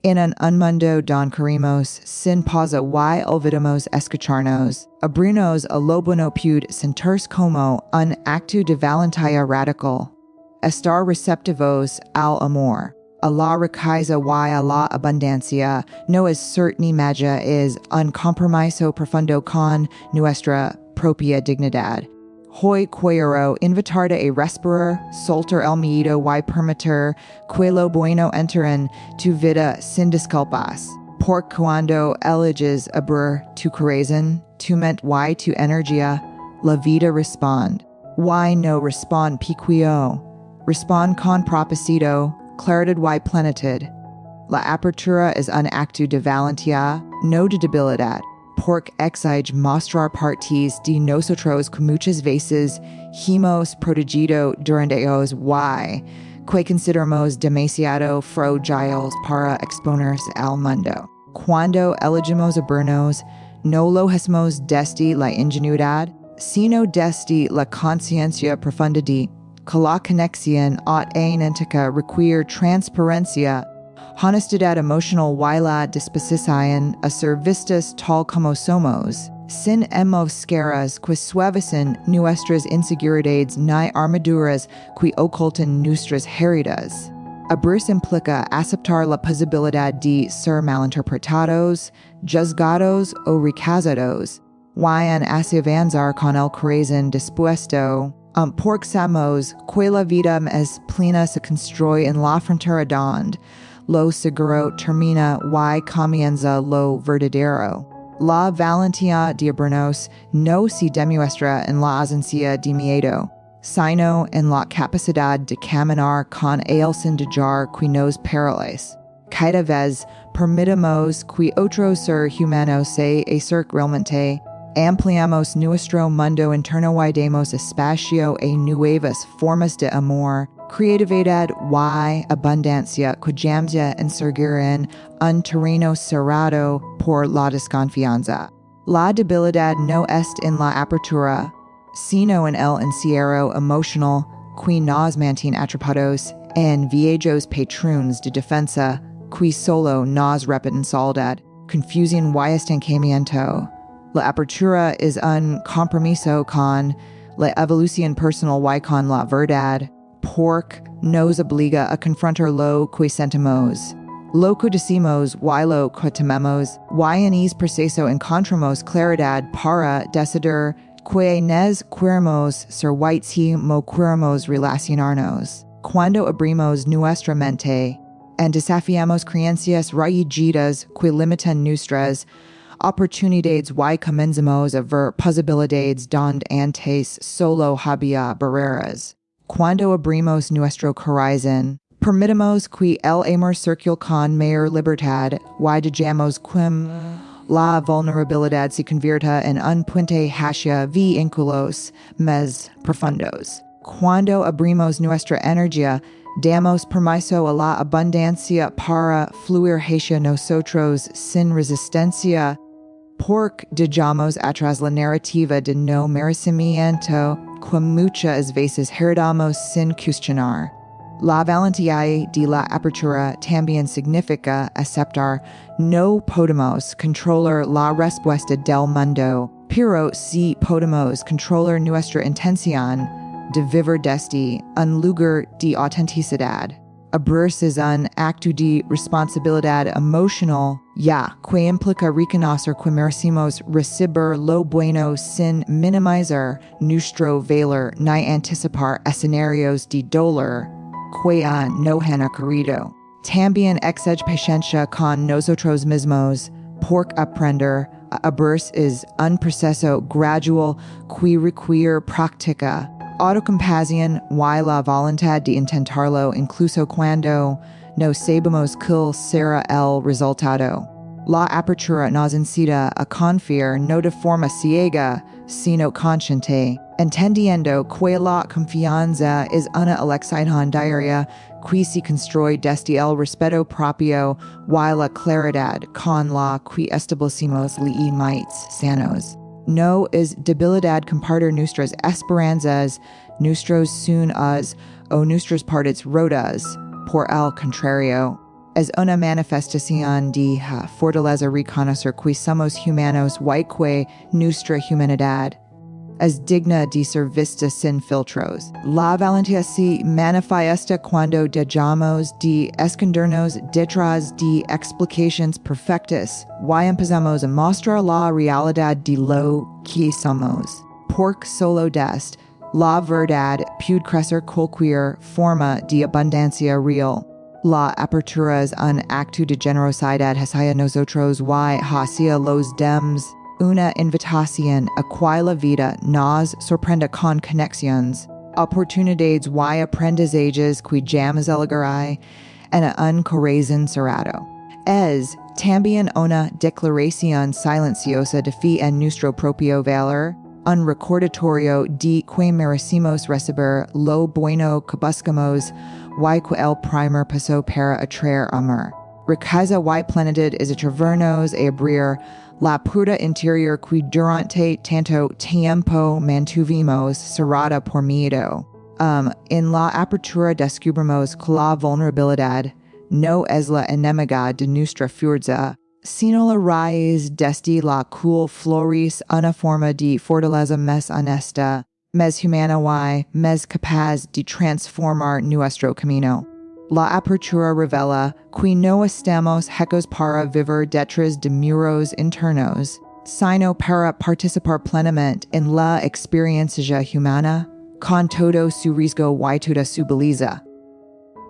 En un mundo don queremos, sin pausa y olvidamos escucharnos, abrirnos a lo bueno puede sentirse como un acto de valentía radical. Estar receptivos al amor, a la riqueza y a la abundancia, no es cierta magia, es un compromiso profundo con nuestra propia dignidad. Hoy quiero invitarte a respirar, soltar el miedo y permitir que lo bueno entre en tu vida sin disculpas. Porque cuando eliges abrir tu corazón, tu mente y tu energía, la vida responde. Y no responde piquio. Responde con propósito, claridad y plenitud. La apertura es un acto de valentía, no de debilidad. Porque exige mostrar partes de nosotros que muchas veces hemos protegido durante años y que consideramos demasiado frágiles para exponerse al mundo. Cuando elegimos abrirnos, no lo hacemos desde la ingenuidad, sino desde la conciencia profunda de que la conexión auténtica requiere transparencia, honestidad emocional y la disposición a ser vistas tal como somos, sin máscaras que suavizan nuestras inseguridades ni armaduras que ocultan nuestras heridas. Abrirse implica aceptar la posibilidad de ser malinterpretados, juzgados o rechazados, y en así avanzar con el corazón dispuesto. Porque sabemos que la vida es plena se construye en la frontera donde lo seguro termina y comienza lo verdadero. La valentía de abrirnos no se demuestra en la ausencia de miedo, sino en la capacidad de caminar con el sin dejar que nos paraliza. Cada vez permitimos que otro ser humano se acerque realmente, ampliamos nuestro mundo interno y damos espacio a nuevas formas de amor, creatividad y abundancia que llama en seguir en un terreno cerrado por la desconfianza. La debilidad no está en la apertura, sino en el encierro emocional que nos mantiene atrapados en viejos patrones de defensa que solo nos repiten soledad, confusión y estancamiento. La apertura es un compromiso con la evolución personal y con la verdad, porque nos obliga a confrontar lo que sentimos, lo que decimos y lo que tememos, y en ese proceso encontramos claridad para decidir que nos queremos ser y no queremos relacionarnos. Cuando abrimos nuestra mente, and desafiamos creencias rígidas que limitan nuestras oportunidades y comenzamos a ver posibilidades donde antes solo había barreras. Cuando abrimos nuestro corazón, permitimos que el amor circule con mayor libertad y dejamos que la vulnerabilidad se convierta en un puente hacia vínculos más profundos. Cuando abrimos nuestra energía, damos permiso a la abundancia para fluir hacia nosotros sin resistencia, porque dejamos atrás la narrativa de no merecimiento que muchas veces heredamos sin cuestionar. La valentía de la apertura también significa aceptar no podemos controlar la respuesta del mundo, pero sí podemos controlar nuestra intención de vivir desde un lugar de autenticidad. Abrirse es un acto de responsabilidad emocional, ya que implica reconocer que merecimos recibir lo bueno sin minimizar nuestro valor ni anticipar escenarios de dolor que no han ocurrido. También exige paciencia con nosotros mismos, porque aprender a abrirse es un proceso gradual que requiere práctica, autocompasión y la voluntad de intentarlo incluso cuando no sabemos cuál será el resultado. La apertura nos incita a confiar no de forma ciega, sino consciente, entendiendo que la confianza es una elección diaria que se construye desde el respeto propio y la claridad con la que establecemos límites sanos. No es debilidad compartir nuestras esperanzas, nuestros sueños o nuestras partes rotas. Por el contrario, es una manifestación de fortaleza reconocer que somos humanos y que nuestra humanidad es digna de ser vista sin filtros. La valentía se manifiesta cuando dejamos de escondernos detrás de explicaciones perfectas y empezamos a mostrar la realidad de lo que somos. Porque solo dest la verdad puede crecer cualquier forma de abundancia real. La apertura es un acto de generosidad hacia nosotros y hacia los demás. Una invitación a que la vida nos sorprenda con conexiones, oportunidades y aprendizajes que jamás elegará en un corazón cerrado. Es también una declaración silenciosa de fe en nuestro propio valor, un recordatorio de que merecimos recibir lo bueno que buscamos y que el primer paso para atraer amor. Riqueza y plenitud es atrevernos a abrir la puerta interior que durante tanto tiempo mantuvimos cerrada por miedo. En la apertura descubrimos que la vulnerabilidad no es la enemiga de nuestra fuerza, sino la raíz desde la cual florece una forma de fortaleza más honesta, más humana y más capaz de transformar nuestro camino. La apertura revela que no estamos hechos para vivir detrás de muros internos, sino para participar plenamente en la experiencia humana, con todo su riesgo y toda su belleza.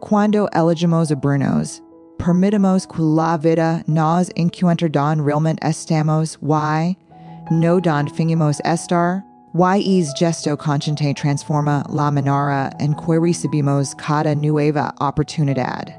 Cuando elegimos abrirnos, permitimos que la vida nos encuentre donde realmente estamos y no donde fingimos estar. Y es gesto consciente transforma la manera en que recibimos cada nueva oportunidad.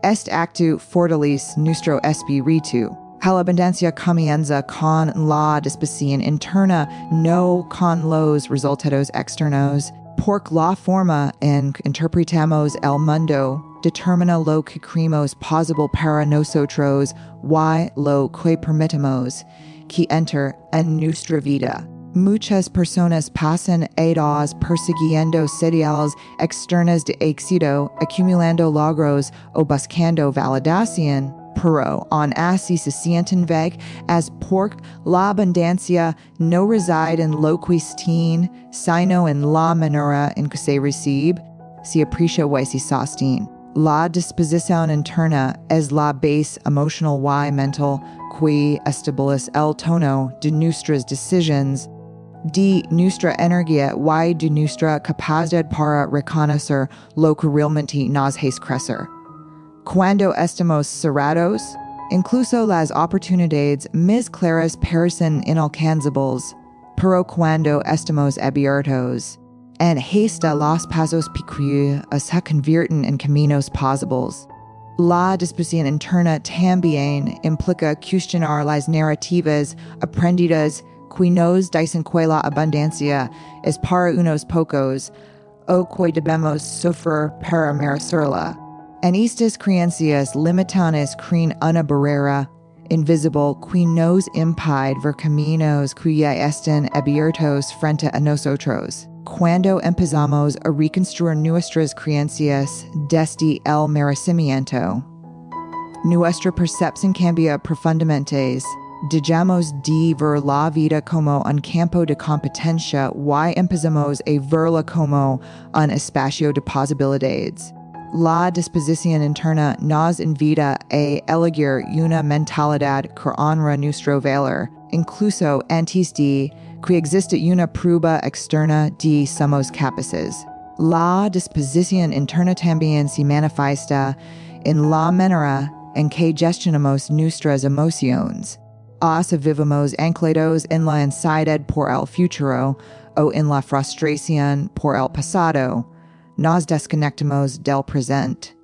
Este acto fortalece nuestro espíritu. La abundancia comienza con la disposición interna, no con los resultados externos, porque la forma en que interpretamos el mundo determina lo que creemos posible para nosotros y lo que permitimos que entre en nuestra vida. Muchas personas pasan años persiguiendo ideales externos de éxito, acumulando logros o buscando validación, pero aún así se sienten vagas as porque la abundancia no reside en lo que tienen, sino en la manera en que se recibe, se aprecia y se sostiene. La disposición interna es la base emocional y mental que estabiliza el tono de nuestras decisiones, de nuestra energía y de nuestra capacidad para reconocer lo que realmente nos hace crecer. Cuando estamos cerrados, incluso las oportunidades más claras parecen inalcanzables, pero cuando estamos abiertos, en hasta los pasos pequeños se convierten en caminos posibles. La disposición interna también implica cuestionar las narrativas aprendidas que nos dicen que la abundancia es para unos pocos o que debemos sufrir para merecerla. En estas creencias limitantes creen una barrera invisible que nos impide ver caminos que ya están abiertos frente a nosotros. Cuando empezamos a reconstruir nuestras creencias desde el merecimiento, nuestra percepción cambia profundamente. Dejamos de ver la vida como un campo de competencia y empezamos a verla como un espacio de posibilidades. La disposición interna nos invita a elegir una mentalidad que honra nuestro valor, incluso antes de que exista una prueba externa de somos capaces. La disposición interna también se manifiesta en la manera en que gestionamos nuestras emociones. Si vivimos anclados en la ansiedad por el futuro o en la frustración por el pasado, nos desconectamos del presente,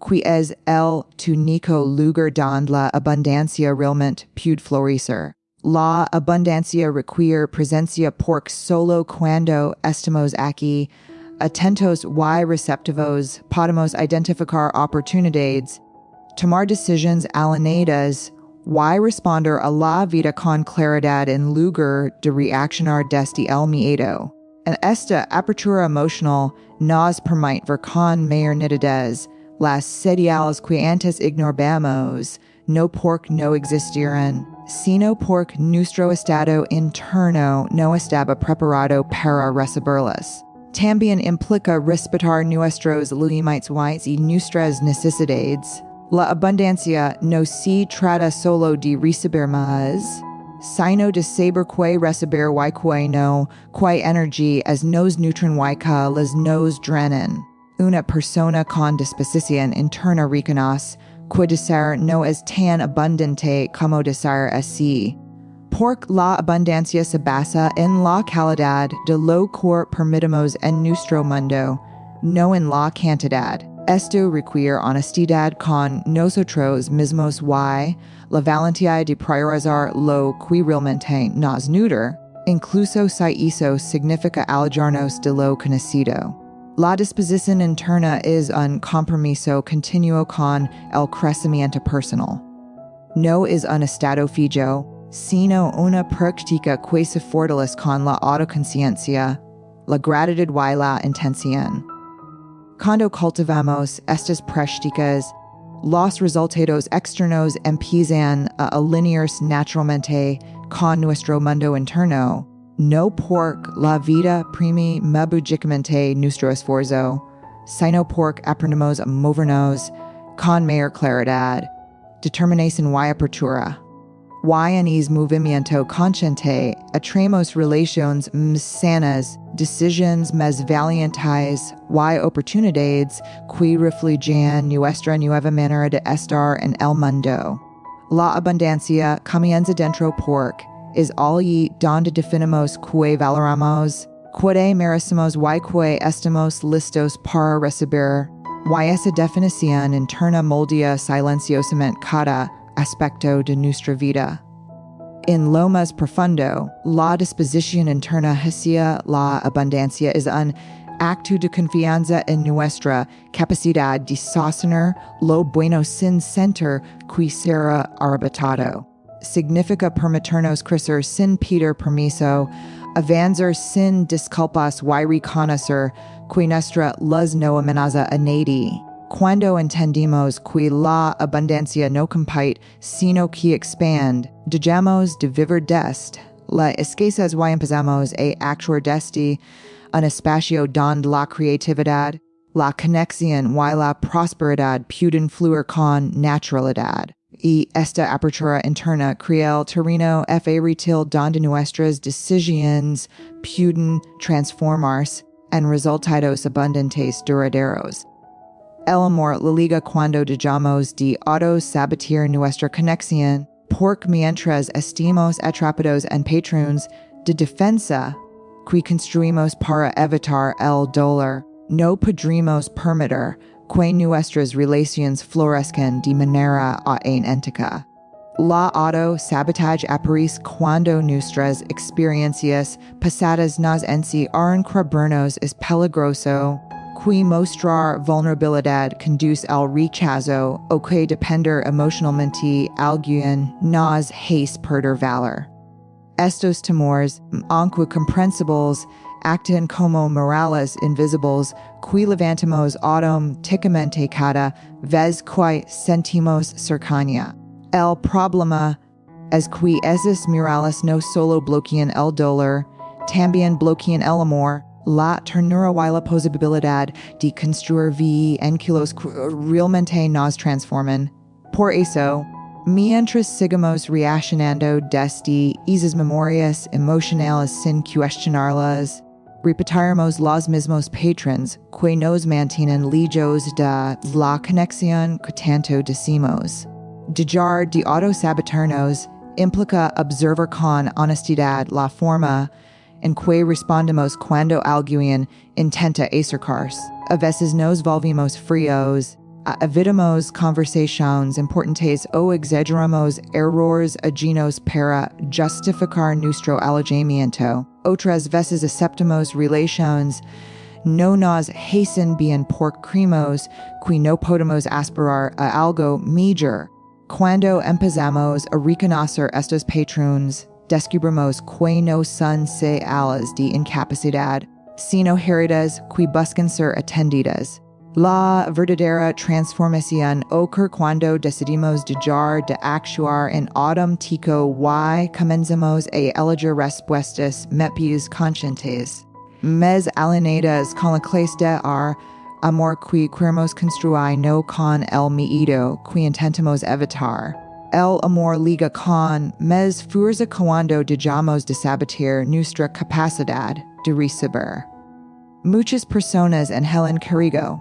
que es el único lugar donde la abundancia realmente puede florecer. La abundancia requiere presencia porque solo cuando estamos aquí, atentos y receptivos, podemos identificar oportunidades, tomar decisiones alineadas y responder a la vida con claridad en lugar de reaccionar desde el miedo. En esta apertura emocional nos permite ver con mayor nitidez las seriales que antes ignoramos, no pork no existieran, sino pork nuestro estado interno no estaba preparado para recibirlas. También implica respetar nuestros límites y nuestras necesidades. La abundancia no se trata solo de recibir más, sino de saber que recibir y que no, que energía es nos nutren y que las nos drenan. Una persona con disposición interna reconoce que desear no es tan abundante como desear así. Porque la abundancia se basa en la calidad de lo que permitimos en nuestro mundo, no en la cantidad. Esto requiere honestidad con nosotros mismos y la valentía de priorizar lo que realmente nos nutre, incluso si eso significa alejarnos de lo conocido. La disposición interna es un compromiso continuo con el crecimiento personal. No es un estado fijo, sino una práctica que se fortalece con la autoconciencia, la gratitud y la intención. Cuando cultivamos estas prácticas, los resultados externos empiezan a alinearse naturalmente con nuestro mundo interno, no porque la vida prime magicamente nuestro esfuerzo, sino porque aprendemos a movernos con mayor claridad, determinación y apertura. Y en ese movimiento consciente atraemos relaciones más sanas, decisiones más valientes y oportunidades que reflejan nuestra nueva manera de estar en el mundo. La abundancia comienza dentro porque es allí donde definimos que valoramos, que merecemos y que estamos listos para recibir, y esa definición interna moldea silenciosamente cada aspecto de nuestra vida. En lo más profundo, la disposición interna hacia la abundancia es un acto de confianza en nuestra capacidad de sostener lo bueno sin sentir que será arrebatado. Significa permitirnos crecer sin pedir permiso, avanzar sin disculpas y reconocer que nuestra luz no amenaza a nadie. Cuando entendimos que la abundancia no compite, sino que expande, dejamos de vivir deste, la escasez y empezamos a actuar desde un espacio donde la creatividad, la conexión y la prosperidad pueden fluir con naturalidad. Y esta apertura interna crea el terreno fértil donde nuestras decisiones pueden transformarse en resultados abundantes duraderos. El amor la liga cuando dejamos de auto-sabotear nuestra conexión, porque mientras estemos atrapados en patrones de defensa que construimos para evitar el dolor, no podremos permitir que nuestras relaciones florezcan de manera auténtica. La auto-sabotage aparece cuando nuestras experiencias pasadas nos encierran creernos es peligroso, que mostrar vulnerabilidad conduce al rechazo o que depender emocionalmente alguien nos hace perder valor. Estos temores, aunque comprensibles, actúan como murales invisibles que levantamos automáticamente cada vez que sentimos cercanía. El problema es que esos murales no solo bloquean el dolor, también bloquean el amor, la ternura y la posibilidad de construir vida en que los realmente nos transforman. Por eso, mientras sigamos reaccionando desde esas memorias emocionales sin cuestionarlas, repetiremos los mismos patrones que nos mantienen lejos de la conexión que tanto decimos. Dejar de autosabotarnos implica observar con honestidad la forma en que respondemos cuando alguien intenta acercarse. A veces nos volvemos fríos, evitamos conversaciones importantes o exageramos errores ajenos para justificar nuestro alejamiento. Otras veces aceptamos relaciones no nos hacen bien porque creemos que no podemos aspirar a algo mejor. Cuando empezamos a reconocer estos patrones, descubrimos que no son señales de incapacidad, sino heridas que buscan ser atendidas. La verdadera transformación ocurre cuando decidimos dejar de actuar en automático y comenzamos a elegir respuestas más conscientes, más alineadas con la clase de amor que queremos construir no con el miedo que intentamos evitar. El amor liga con más fuerza cuando dejamos de sabotear nuestra capacidad de recibir. Muchas personas en Helen Carrigo,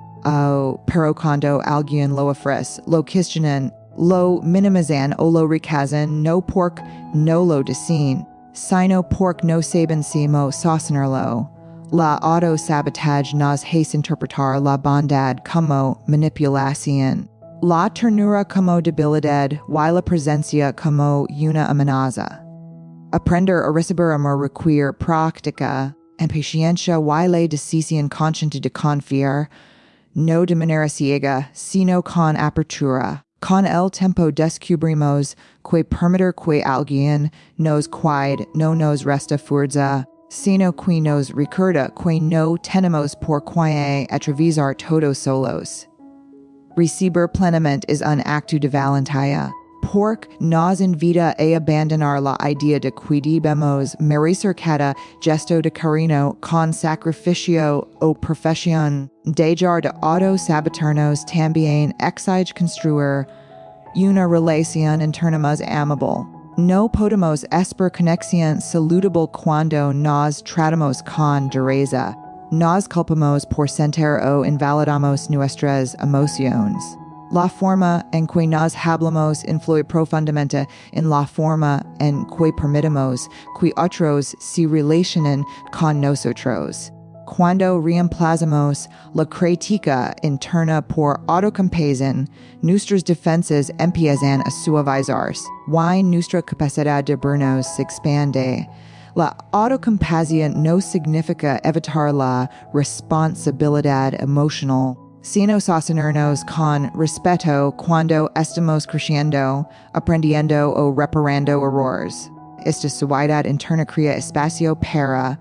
pero cuando alguien lo ofrece, lo cuestionan, lo minimizan o lo rechazan, no porque no lo deseen, sino porque no saben cómo sostenerlo. La autosabotage nos hace interpretar la bondad como manipulación, la ternura como debilidad y la presencia como una amenaza. Aprender a recibir amor requiere práctica, impaciencia y la decisión consciente de confiar, no de manera ciega, sino con apertura. Con el tiempo descubrimos que permitir que alguien nos cuide no nos resta fuerza, sino que nos recuerda que no tenemos por qué atravesar todos solos. Recibir plenamente es un acto de valentía, porque nos invita a abandonar la idea de que debemos merecer cada gesto de cariño con sacrificio o profesión, dejar de autosabotarnos también exige construir una relación interna más amable. No podemos esperar conexión saludable cuando nos tratamos con dureza. Nos culpamos por sentir o invalidamos nuestras emociones. La forma en que nos hablamos influye profundamente en la forma en que permitimos que otros se relacionen con nosotros. Cuando reemplazamos la crítica interna por autocompasión, nuestras defensas empiezan a suavizarse, y nuestra capacidad de vernos se expande. La autocompasión no significa evitar la responsabilidad emocional, sino sostenernos con respeto cuando estamos creciendo, aprendiendo o reparando errores. Esta suavidad interna crea espacio para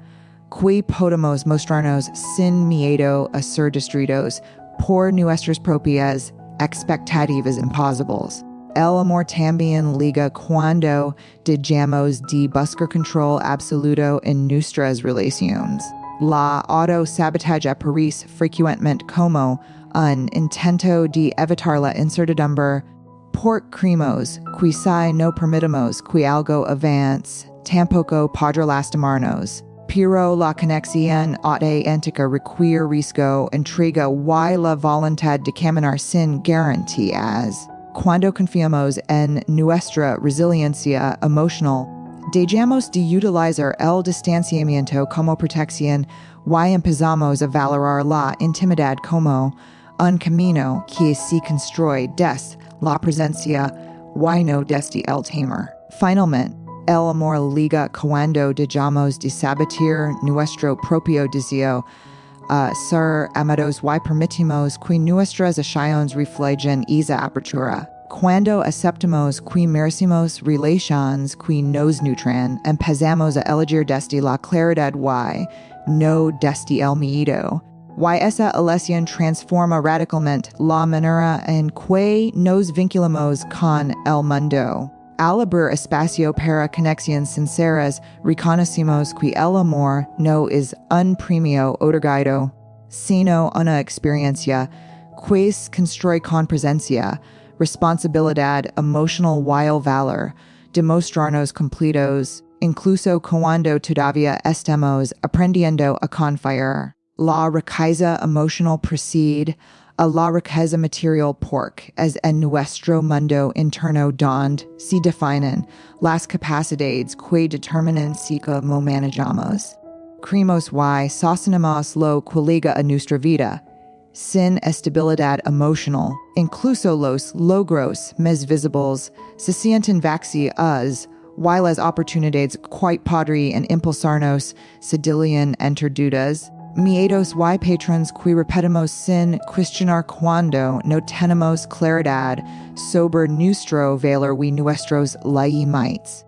que podamos mostrarnos sin miedo a ser destruidos por nuestras propias expectativas imposibles. El amor también liga cuando dejamos de buscar control absoluto en nuestras relaciones. La autosabotage aparece frecuentemente como un intento de evitar la incertidumbre, porque creemos que si no permitimos que algo avance, tampoco podrá lastimarnos. Pero la conexión auténtica requiere riesgo, entrega y la voluntad de caminar sin garantías. Cuando confiamos en nuestra resiliencia emocional, dejamos de utilizar el distanciamiento como protección y empezamos a valorar la intimidad como un camino que se construye desde la presencia y no desde el temor. Finalmente, el amor liga cuando dejamos de sabotear nuestro propio deseo ser amados y permitimos que nuestras acciones reflejen esa apertura. Cuando aceptamos que merecemos relaciones que nos nutren, empezamos a elegir desde la claridad y no desde el miedo. Y esa elección transforma radicalmente la manera en que nos vinculamos con el mundo. Al abrir espacio para conexiones sinceras, reconocemos que el amor no es un premio otorgado, sino una experiencia que se construye con presencia, responsabilidad emocional y el valor de mostrarnos completos, incluso cuando todavía estamos aprendiendo a confiar. La riqueza emocional precede a la riqueza material porque es en nuestro mundo interno donde se definen las capacidades que determinan si cómo manejamos. Creemos y sostenemos lo que liga a nuestra vida. Sin estabilidad emocional, incluso los logros más visibles se sienten vacíos, y las oportunidades que podrían impulsarnos se diluyen entre dudas, miedos y patrones que repetimos sin cuestionar cuando no tenemos claridad sobre nuestro valor y nuestros límites.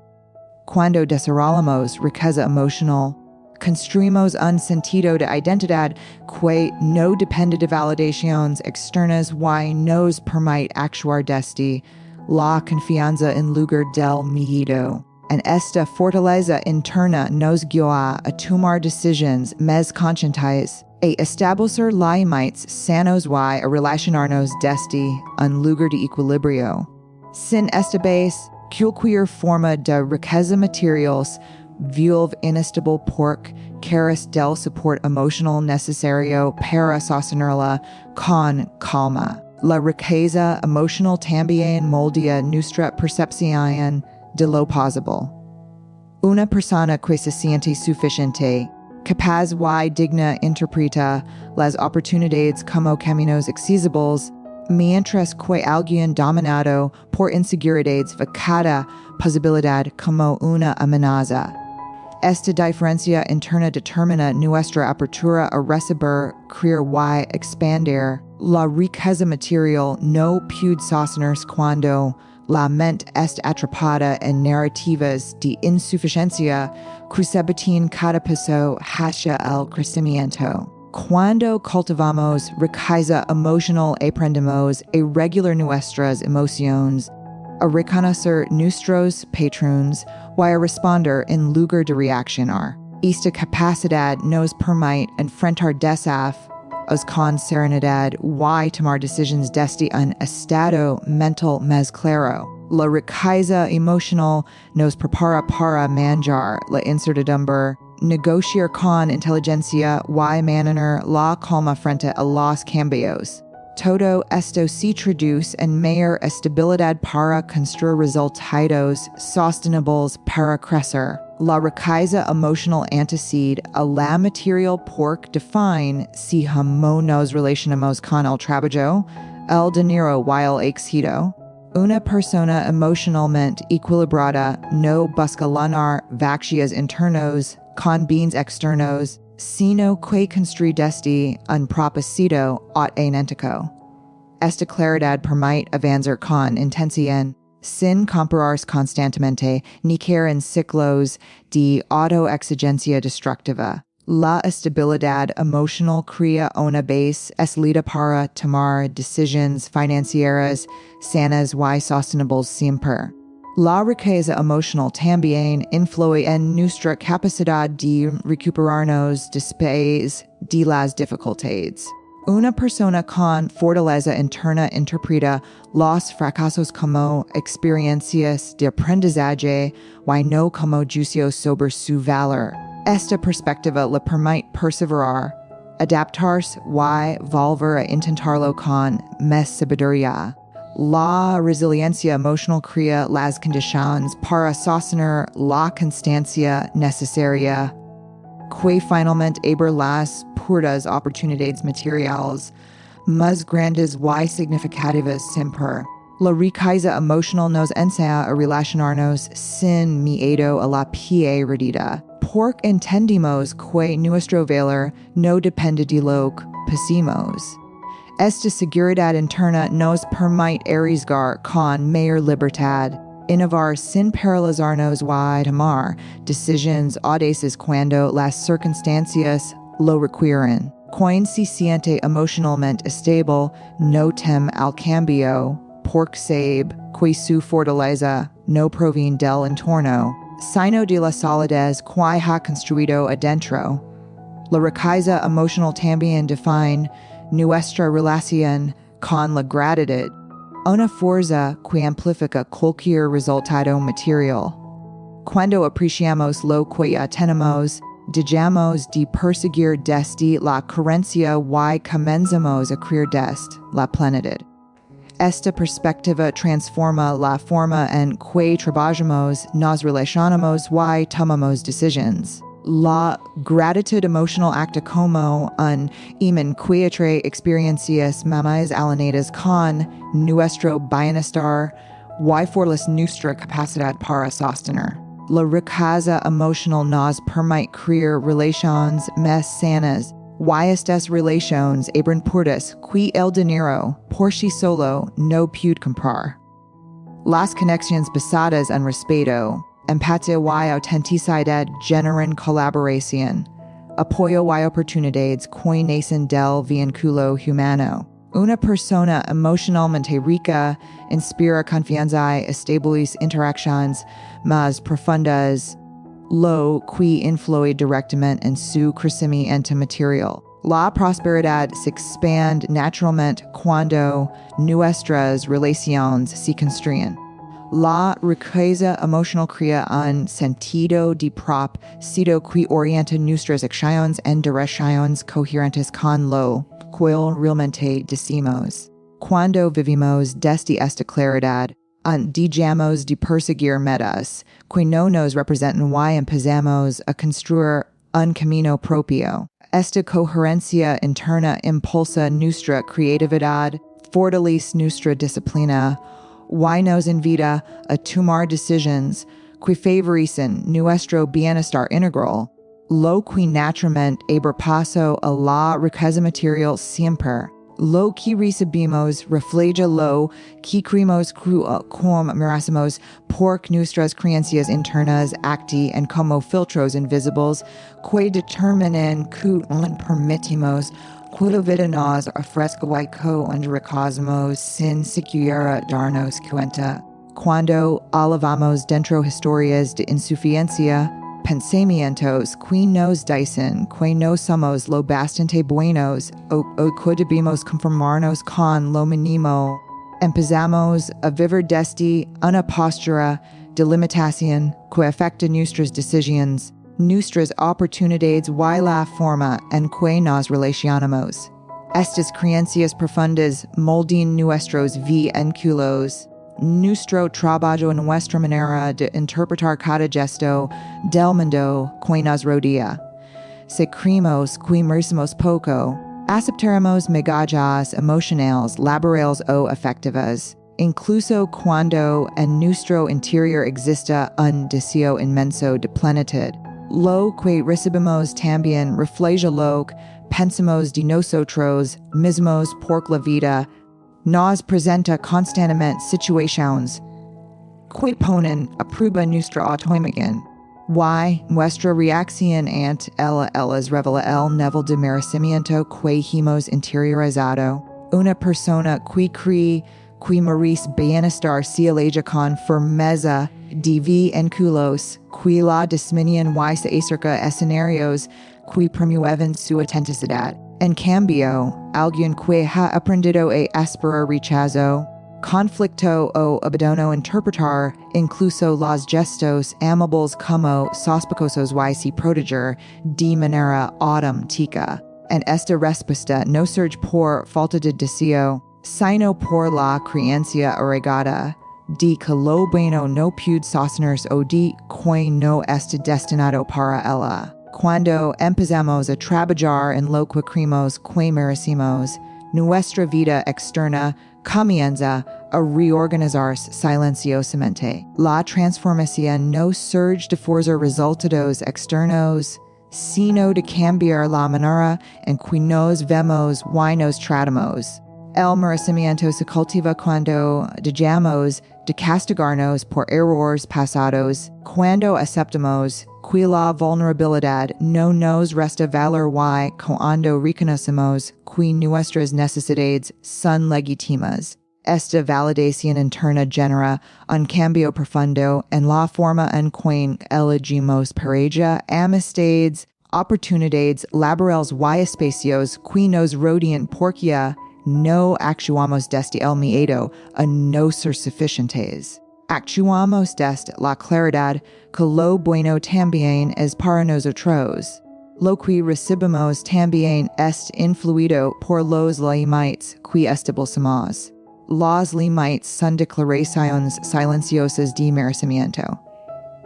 Cuando desarrollamos riqueza emocional, construimos un sentido de identidad que no depende de validaciones externas y nos permite actuar desde la confianza en lugar del miedo. En esta fortaleza interna nos guía a tomar decisiones más conscientes e establecer limitantes sanos y a relacionarnos desde un lugar de equilibrio. Sin esta base, cualquier forma de riqueza materiales vuelve inestable porque carece del support emocional necesario para sostenerla con calma. La riqueza emocional también moldea nuestra percepción de lo posible. Una persona que se siente suficiente, capaz y digna interpreta las oportunidades como caminos accesibles, mientras que alguien dominado por inseguridades ve cada posibilidad como una amenaza. Esta diferencia interna determina nuestra apertura a recibir, crear y expandir. La riqueza material no puede sostenerse cuando la mente está atrapada en narrativas de insuficiencia que sabotean cada paso hacia el crecimiento. Cuando cultivamos riqueza emocional, aprendemos a regular nuestras emociones, a reconocer nuestros patrones y a responder en lugar de reaccionar. Esta capacidad nos permite enfrentar desafíos con serenidad y tomar decisiones desde un estado mental más claro. La riqueza emocional nos prepara para manejar la incertidumbre, negociar con inteligencia y mantener la calma frente a los cambios. Todo esto se traduce en mayor estabilidad para construir resultados sostenibles para crecer. La riqueza emocional antecede a la material porque define si nos relacionamos con el trabajo, el dinero y el éxito. Una persona emocionalmente equilibrada no busca llenar vacíos internos con bienes externos, sino que construye desde un propósito auténtico. Esta claridad permite avanzar con intención, sin compararse constantemente ni caer en ciclos de autoexigencia destructiva. La estabilidad emocional crea una base sólida para tomar decisiones financieras sanas y sostenibles siempre. La riqueza emocional también influye en nuestra capacidad de recuperarnos después de las dificultades. Una persona con fortaleza interna interpreta los fracasos como experiencias de aprendizaje y no como juicios sobre su valor. Esta perspectiva le permite perseverar, adaptarse y volver a intentarlo con más sabiduría. La resiliencia emocional crea las condiciones para sostener la constancia necesaria, que finalmente abre las puertas a oportunidades materiales más grandes y significativas siempre. La riqueza emocional nos enseña a relacionarnos sin miedo a la pérdida, porque entendemos que nuestro valor no depende de lo que poseemos. Esta seguridad interna nos permite arriesgar con mayor libertad, innovar sin paralizarnos y tomar decisiones audaces cuando las circunstancias lo requieren. Quien se siente emocionalmente estable no teme al cambio, porque sabe que su fortaleza no proviene del entorno, sino de la solidez que ha construido adentro. La riqueza emocional también define nuestra relación con la gratitud, una fuerza que amplifica cualquier resultado material. Cuando apreciamos lo que ya tenemos, dejamos de perseguir desde la carencia y comenzamos a crear desde la plenitud. Esta perspectiva transforma la forma en que trabajamos, nos relacionamos y tomamos decisiones. La gratitud emocional acta como un imán que atrae experiencias más alineadas con nuestro bienestar y fortalece nuestra capacidad para sostener. La riqueza emocional nos permite crear relaciones más sanas, y estas relaciones abren puertas que el dinero por sí solo no puede comprar. Las conexiones basadas en respeto, Empatía y autenticidad generan colaboración. Apoyo y oportunidades que nacen del vínculo humano. Una persona emocionalmente rica inspira confianza y establece interacciones más profundas, lo que influye directamente en su crecimiento material. La prosperidad se expande naturalmente cuando nuestras relaciones se construyen. La riqueza emocional crea un sentido de propósito que orienta nuestras acciones en direcciones coherentes con lo que realmente decimos. Cuando vivimos desde esta claridad, dejamos de perseguir metas que no nos representan y empezamos a construir un camino propio. Esta coherencia interna impulsa nuestra creatividad, fortalece nuestra disciplina, y nos invita a tomar decisiones que favorecen nuestro bienestar integral, lo que naturalmente abre paso a la riqueza material siempre. Lo que recibimos refleja lo que creemos como merecemos por nuestras creencias internas acti como filtros invisibles que determinan que permitimos que la vida nos ofrezca y que enriquecemos sin siquiera darnos cuenta. Cuando alabamos dentro historias de insuficiencia, pensamientos que nos dicen que no somos lo bastante buenos o que debemos conformarnos con lo mínimo, empezamos a vivir desde una postura de limitación que afecta nuestras decisiones, nuestras oportunidades y la forma en que nos relacionamos. Estas creencias profundas moldean nuestros vínculos, nuestro trabajo en nuestra manera de interpretar cada gesto del mundo que nos rodea. Si creemos que merecemos poco, aceptaremos migajas emocionales, laborales o afectivas, incluso cuando en nuestro interior exista un deseo inmenso de plenitud. Lo que recibimos también refleja lo que pensamos de nosotros mismos por la vida. Nos presenta constantemente situaciones que ponen a prueba nuestra autoimagen. Y nuestra reacción ante ellas revela el nivel de merecimiento que hemos interiorizado. Una persona que cree que merece bienestar se aleja con firmeza de vínculos que la disminuyen y se acerca a escenarios que promueven su autenticidad. En cambio, alguien que ha aprendido a esperar rechazo, conflicto o abandono interpretar incluso los gestos amables como sospechosos y se proteger de manera automática. En esta respuesta no surge por falta de deseo, sino por la creencia arraigada de que lo bueno no puede sostenerse o de que no está destinado para ella. Cuando empezamos a trabajar en lo que creemos que merecemos, nuestra vida externa comienza a reorganizarse silenciosamente. La transformación no surge de forzar resultados externos, sino de cambiar la manera en que nos vemos y nos tratamos. El merecimiento se cultiva cuando dejamos de castigarnos por errores pasados, cuando aceptamos que la vulnerabilidad no nos resta valor y cuando reconocemos que nuestras necesidades son legítimas. Esta validación interna genera un cambio profundo en la forma en que elegimos pareja, amistades, oportunidades laborales y espacios que nos rodean porque no actuamos desde el miedo a no ser suficientes. Actuamos desde la claridad que lo bueno también es para nosotros. Lo que recibimos también es influido por los limitantes que establecemos. Los limitantes son declaraciones silenciosas de merecimiento.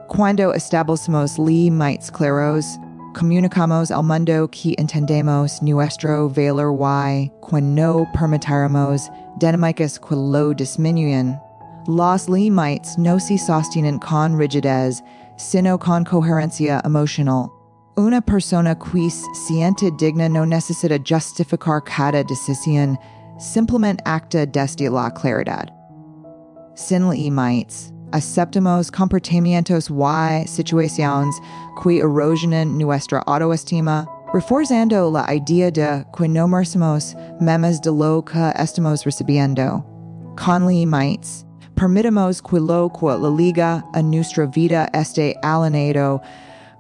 Cuando establecemos limitantes claros, comunicamos al mundo que entendemos nuestro valor y que no permitiremos dinámicas que lo disminuyen. Los limitantes no se sostienen con rigidez, sino con coherencia emocional. Una persona que se siente digna no necesita justificar cada decisión, simplemente acta desde la claridad. Sin limitantes, aceptamos comportamientos y situaciones que erosionan nuestra autoestima, reforzando la idea de que no merecemos memes de lo que estamos recibiendo. Con limitantes, permitamos que lo que la liga a nuestra vida esté alineado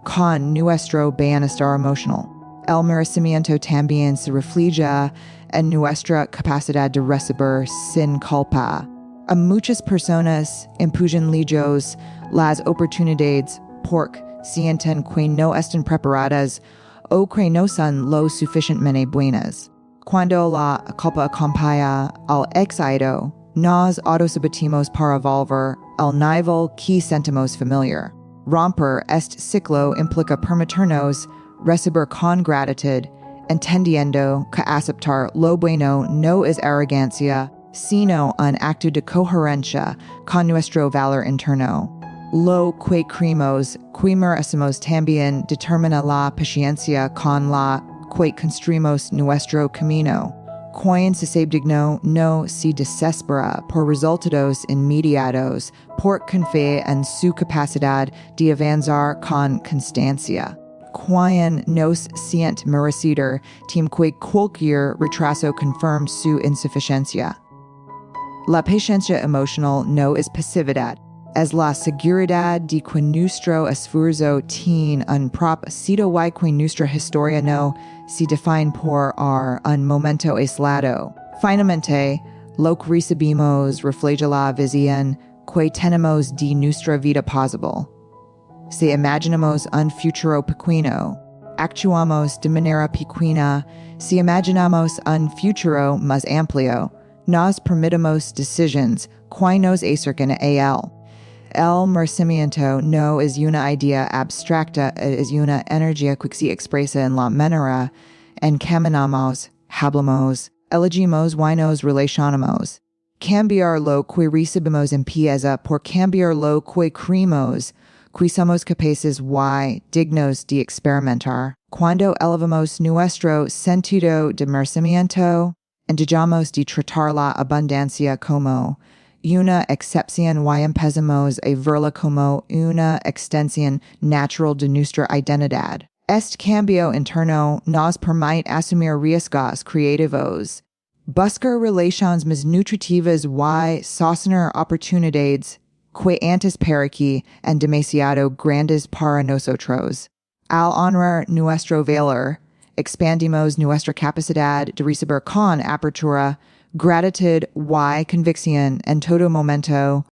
con nuestro bienestar emocional. El merecimiento también se refleja en nuestra capacidad de recibir sin culpa. A muchas personas empujan lejos las oportunidades porque sienten que no están preparadas o que no son lo suficientemente buenas. Cuando la culpa acompaña al éxito, nos autosabotimos para volver al nivel que sentimos familiar. Romper este ciclo implica permitirnos recibir con gratitud, entendiendo que aceptar lo bueno no es arrogancia, sino un acto de coherencia con nuestro valor interno. Lo que creemos que merecemos también determina la paciencia con la que construimos nuestro camino. Quien se sabe digno no se desespera por resultados inmediatos, por confía en su capacidad de avanzar con constancia. Quien nos siente merecedor teme que cualquier retraso confirme su insuficiencia. La paciencia emocional no es pasividad, es la seguridad de que nuestro esfuerzo tiene un propósito y que nuestra historia no se define por un momento aislado. Finalmente, lo que recibimos refleja la visión que tenemos de nuestra vida posible. Si imaginamos un futuro pequeño, actuamos de manera pequeña. Si imaginamos un futuro más amplio, nos permitimos decisiones que nos acercan a él. El merecimiento no es una idea abstracta, es una energía que se expresa en la manera en que caminamos, hablamos, elegimos y nos relacionamos. Cambiar lo que recibimos empieza por cambiar lo que creemos que somos capaces y dignos de experimentar. Cuando elevamos nuestro sentido de merecimiento, dejamos de tratar la abundancia como una excepción y empezamos a verla como una extensión natural de nuestra identidad. Este cambio interno nos permite asumir riesgos creativos, buscar relaciones más nutritivas y sostener oportunidades que antes parecían demasiado grandes para nosotros. Al honrar nuestro valor, expandimos nuestra capacidad de recibir con apertura, gratitud y convicción en todo momento